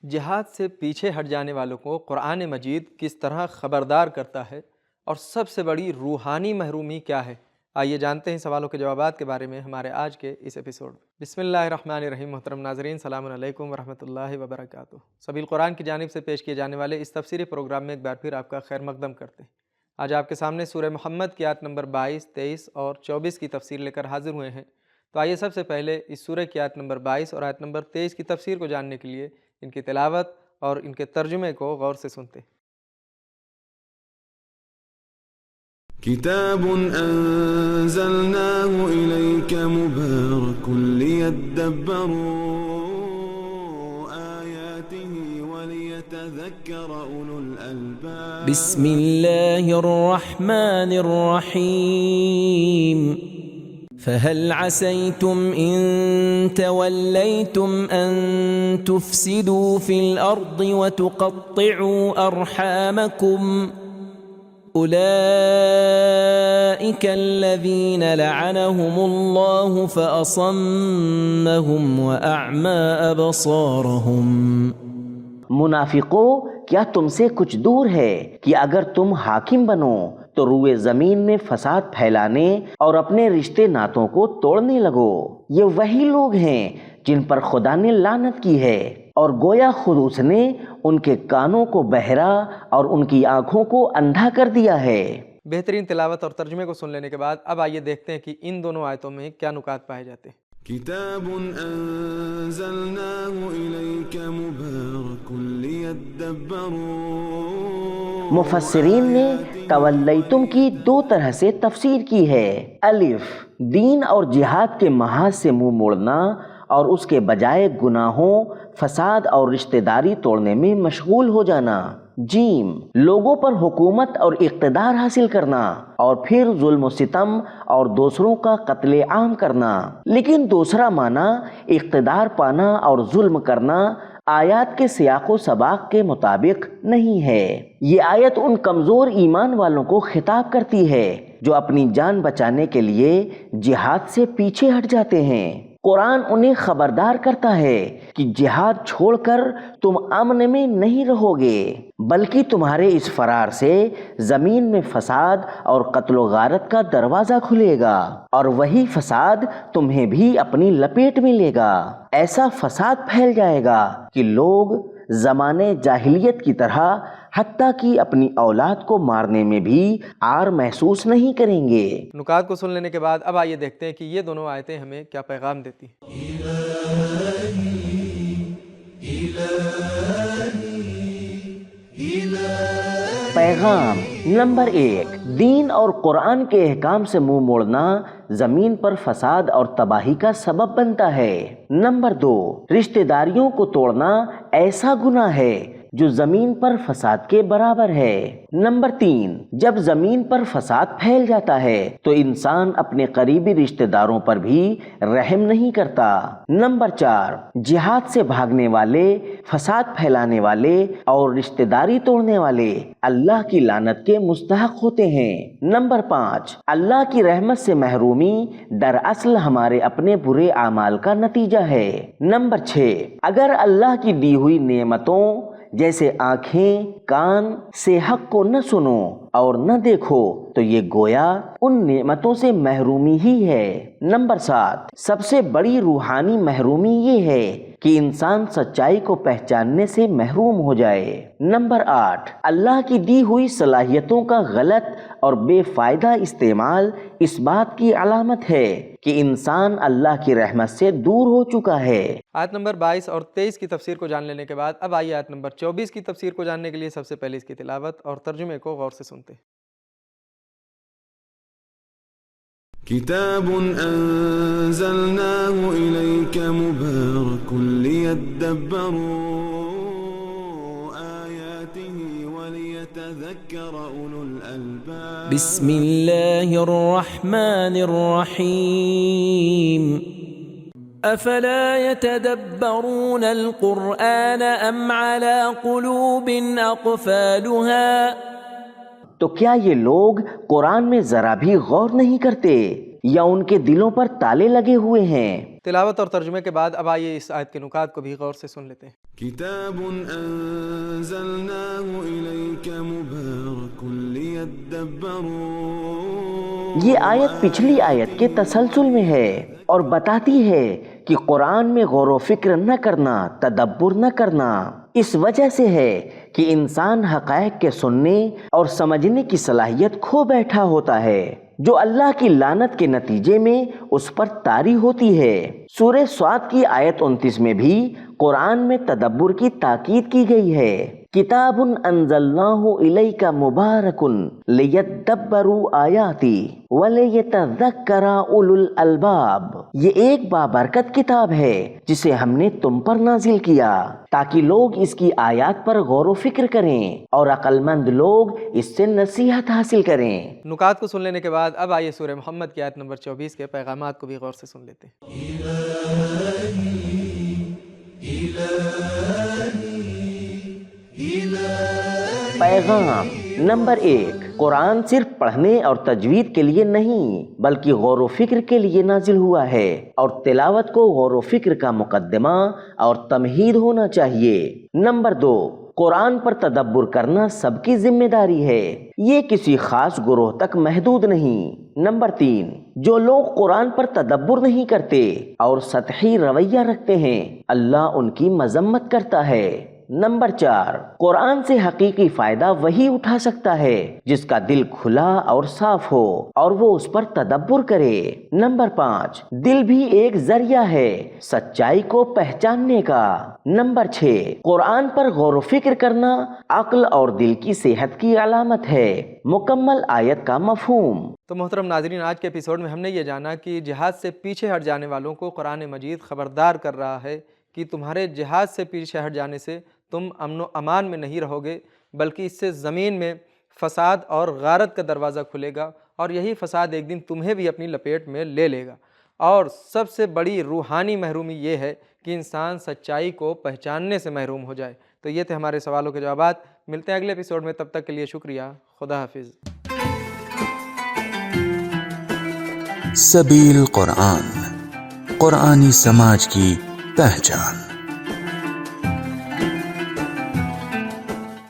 جہاد سے پیچھے ہٹ جانے والوں کو قرآن مجید کس طرح خبردار کرتا ہے اور سب سے بڑی روحانی محرومی کیا ہے؟ آئیے جانتے ہیں سوالوں کے جوابات کے بارے میں ہمارے آج کے اس ایپیسوڈ میں۔ بسم اللہ الرحمن الرحیم۔ محترم ناظرین، السلام علیکم ورحمۃ اللہ وبرکاتہ۔ سبیل قرآن کی جانب سے پیش کیے جانے والے اس تفسیری پروگرام میں ایک بار پھر آپ کا خیر مقدم کرتے ہیں۔ آج آپ کے سامنے سورہ محمد کی آیت نمبر 22، 23 اور 24 کی تفسیر لے کر حاضر ہوئے ہیں۔ تو آئیے سب سے پہلے اس سورہ کی آیت نمبر 22 اور آیت نمبر 23 کی تفسیر کو جاننے کے لیے ان کی تلاوت اور ان کے ترجمے کو غور سے سنتے ہیں۔ کتاب انزلناه الیک مبارک لیدبروا آیاته ولیتذکر اولو الالباب۔ بسم اللہ الرحمن الرحیم۔ فهل عسيتم إن توليتم أن تفسدوا في الأرض وتقطعوا أرحامكم أولئك الذين لعنهم الله فأصمهم وأعمى أبصارهم۔ منافقو، کیا تم سے کچھ دور ہے کہ اگر تم حاکم بنو تو روئے زمین میں فساد پھیلانے اور اپنے رشتے ناتوں کو توڑنے لگو۔ یہ وہی لوگ ہیں جن پر خدا نے لعنت کی ہے، اور گویا خود اس نے ان کے کانوں کو بہرا اور ان کی آنکھوں کو اندھا کر دیا ہے۔ بہترین تلاوت اور ترجمے کو سن لینے کے بعد اب آئیے دیکھتے ہیں کہ ان دونوں آیتوں میں کیا نکات پائے جاتے ہیں۔ کتاب انزلناه الیک مبارک لیدبروا۔ مفسرین نے تولیتم کی دو طرح سے تفسیر کی ہے۔ الف، دین اور جہاد کے محاذ سے منہ موڑنا اور اس کے بجائے گناہوں، فساد اور رشتہ داری توڑنے میں مشغول ہو جانا۔ جیم، لوگوں پر حکومت اور اقتدار حاصل کرنا اور پھر ظلم و ستم اور دوسروں کا قتل عام کرنا۔ لیکن دوسرا معنی اقتدار پانا اور ظلم کرنا آیات کے سیاق و سباق کے مطابق نہیں ہے۔ یہ آیت ان کمزور ایمان والوں کو خطاب کرتی ہے جو اپنی جان بچانے کے لیے جہاد سے پیچھے ہٹ جاتے ہیں۔ قرآن انہیں خبردار کرتا ہے کہ جہاد چھوڑ کر تم امن میں نہیں رہو گے، بلکہ تمہارے اس فرار سے زمین میں فساد اور قتل و غارت کا دروازہ کھلے گا، اور وہی فساد تمہیں بھی اپنی لپیٹ میں لے گا۔ ایسا فساد پھیل جائے گا کہ لوگ زمانے جاہلیت کی طرح حتیٰ کہ اپنی اولاد کو مارنے میں بھی عار محسوس نہیں کریں گے۔ نکات کو سن لینے کے بعد اب آئیے دیکھتے ہیں کہ یہ دونوں آیتیں ہمیں کیا پیغام دیتی ہیں۔ پیغام نمبر 1، دین اور قرآن کے احکام سے منہ موڑنا زمین پر فساد اور تباہی کا سبب بنتا ہے۔ نمبر 2، رشتہ داریوں کو توڑنا ایسا گناہ ہے جو زمین پر فساد کے برابر ہے۔ نمبر 3، جب زمین پر فساد پھیل جاتا ہے تو انسان اپنے قریبی رشتہ داروں پر بھی رحم نہیں کرتا۔ نمبر 4، جہاد سے بھاگنے والے، فساد پھیلانے والے اور رشتہ داری توڑنے والے اللہ کی لعنت کے مستحق ہوتے ہیں۔ نمبر 5، اللہ کی رحمت سے محرومی دراصل ہمارے اپنے برے اعمال کا نتیجہ ہے۔ نمبر 6، اگر اللہ کی دی ہوئی نعمتوں جیسے آنکھیں، کان سے حق کو نہ سنو اور نہ دیکھو تو یہ گویا ان نعمتوں سے محرومی ہی ہے۔ نمبر 7، سب سے بڑی روحانی محرومی یہ ہے کہ انسان سچائی کو پہچاننے سے محروم ہو جائے۔ نمبر 8، اللہ کی دی ہوئی صلاحیتوں کا غلط اور بے فائدہ استعمال اس بات کی علامت ہے کہ انسان اللہ کی رحمت سے دور ہو چکا ہے۔ آیت نمبر 22 اور 23 کی تفسیر کو جان لینے کے بعد اب آئیے آیت نمبر 24 کی تفسیر کو جاننے کے لیے سب سے پہلے اس کی تلاوت اور ترجمے کو غور سے سنتے ہیں۔ کتاب انزلناه الیک مبارک لیدبروا آیاته ولیتذکر اولو الالباب۔ بسم اللہ الرحمن الرحیم۔ افلا يتدبرون القرآن ام على قلوب اقفالها۔ تو کیا یہ لوگ قرآن میں ذرا بھی غور نہیں کرتے یا ان کے دلوں پر تالے لگے ہوئے ہیں؟ تلاوت اور ترجمے کے بعد اب آئیے اس آیت کے نکات کو بھی غور سے سن لیتے ہیں۔ كتاب أنزلناه إليك مبارك ليدبروا۔ یہ آیت پچھلی آیت کے تسلسل میں ہے اور بتاتی ہے کہ قرآن میں غور و فکر نہ کرنا، تدبر نہ کرنا اس وجہ سے ہے کہ انسان حقائق کے سننے اور سمجھنے کی صلاحیت کھو بیٹھا ہوتا ہے، جو اللہ کی لعنت کے نتیجے میں اس پر طاری ہوتی ہے۔ سورہ صاد کی آیت 29 میں بھی قرآن میں تدبر کی تاکید کی گئی ہے۔ کتاب انزلناہ الیک مبارک لیدبروا آیاتی ولیتذکر اولو الالباب۔ یہ ایک بابرکت کتاب ہے جسے ہم نے تم پر نازل کیا تاکہ لوگ اس کی آیات پر غور و فکر کریں اور عقل مند لوگ اس سے نصیحت حاصل کریں۔ نکات کو سن لینے کے بعد اب آئیے سورہ محمد کی آیت نمبر 24 کے پیغامات کو بھی غور سے سن لیتے ہیں۔ پیغام نمبر 1، قرآن صرف پڑھنے اور تجوید کے لیے نہیں بلکہ غور و فکر کے لیے نازل ہوا ہے، اور تلاوت کو غور و فکر کا مقدمہ اور تمہید ہونا چاہیے۔ نمبر 2، قرآن پر تدبر کرنا سب کی ذمہ داری ہے، یہ کسی خاص گروہ تک محدود نہیں۔ نمبر 3، جو لوگ قرآن پر تدبر نہیں کرتے اور سطحی رویہ رکھتے ہیں، اللہ ان کی مذمت کرتا ہے۔ نمبر 4، قرآن سے حقیقی فائدہ وہی اٹھا سکتا ہے جس کا دل کھلا اور صاف ہو اور وہ اس پر تدبر کرے۔ نمبر 5، دل بھی ایک ذریعہ ہے سچائی کو پہچاننے کا۔ نمبر 6، قرآن پر غور و فکر کرنا عقل اور دل کی صحت کی علامت ہے۔ مکمل آیت کا مفہوم۔ تو محترم ناظرین، آج کے ایپیسوڈ میں ہم نے یہ جانا کہ جہاد سے پیچھے ہٹ جانے والوں کو قرآن مجید خبردار کر رہا ہے کہ تمہارے جہاد سے پیچھے ہٹ جانے سے تم امن و امان میں نہیں رہو گے، بلکہ اس سے زمین میں فساد اور غارت کا دروازہ کھلے گا، اور یہی فساد ایک دن تمہیں بھی اپنی لپیٹ میں لے لے گا۔ اور سب سے بڑی روحانی محرومی یہ ہے کہ انسان سچائی کو پہچاننے سے محروم ہو جائے۔ تو یہ تھے ہمارے سوالوں کے جوابات۔ ملتے ہیں اگلے ایپیسوڈ میں، تب تک کے لیے شکریہ۔ خدا حافظ۔ سبیل قرآن، قرآنی سماج کی پہچان۔